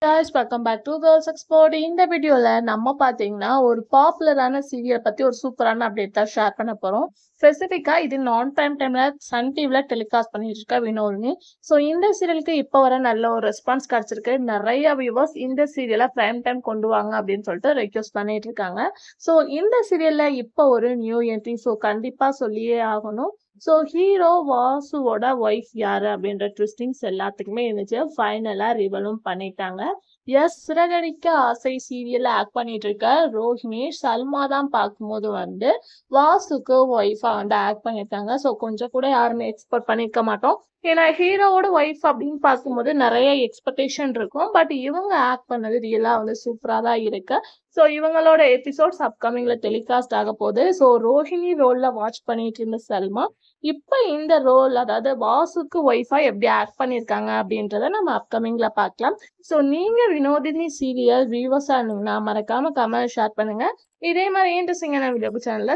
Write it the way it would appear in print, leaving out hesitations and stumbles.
guys, welcome back to Girls Export. இந்த வீடியோல நம்ம பாத்தீங்கன்னா ஒரு பாப்புலரான சீரியல் பத்தி ஒரு சூப்பரான அப்டேட் தான் ஷேர் பண்ண போறோம். ஸ்பெசிஃபிக்கா இது நான் டைம்ல சன் டிவில டெலிகாஸ்ட் பண்ணிட்டு இருக்க வினோதினி. ஸோ இந்த சீரியலுக்கு இப்போ வர நல்ல ஒரு ரெஸ்பான்ஸ் கிடைச்சிருக்கு. நிறைய வியூவர்ஸ் இந்த சீரியலை பிரைம் டைம் கொண்டு வாங்க அப்படின்னு சொல்லிட்டு ரெக்வஸ்ட் பண்ணிட்டு இருக்காங்க. ஸோ இந்த சீரியல்ல இப்போ ஒரு நியூ என்ட்ரி ஸோ கண்டிப்பா சொல்லியே ஆகணும். ஸோ ஹீரோ வாசுவோட ஒய்ஃப் யாரு அப்படின்ற ட்விஸ்டிங்ஸ் எல்லாத்துக்குமே இருந்துச்சு. ஃபைனலா ரிவலும் பண்ணிட்டாங்க. எஸ், சிறகடிக்க ஆசை சீரியல்ல ஆக்ட் பண்ணிட்டு இருக்க ரோஹிணி சல்மா தான் பார்க்கும்போது வாசுக்கு ஒய்ஃபா ஆக்ட் பண்ணியிருக்காங்க. ஸோ கொஞ்சம் கூட யாருமே எக்ஸ்பெக்ட் பண்ணிருக்க மாட்டோம். ஏன்னா ஹீரோவோட ஒய்ஃப் அப்படின்னு பார்க்கும்போது நிறைய எக்ஸ்பெக்டேஷன் இருக்கும். பட் இவங்க ஆக்ட் பண்ணது ரியலா சூப்பரா தான் இருக்கு. ஸோ இவங்களோட எபிசோட்ஸ் அப்கமிங்ல டெலிகாஸ்ட் ஆக போகுது. ஸோ ரோஹிணி ரோல்ல வாட்ச் பண்ணிட்டு இருந்த சல்மா இப்ப இந்த ரோல், அதாவது வாசுக்கு ஒய்ஃபா எப்படி ஆக்ட் பண்ணிருக்காங்க அப்படின்றத நம்ம அப்கமிங்ல பார்க்கலாம். ஸோ நீங்க வினோதினி சீரியல் வியூவர்ஸா இருந்தீங்கன்னா மறக்காம கமெண்ட் ஷேர் பண்ணுங்க. இதே மாதிரி இன்ட்ரெஸ்டிங்கான வீடியோக்கு சேனல்ல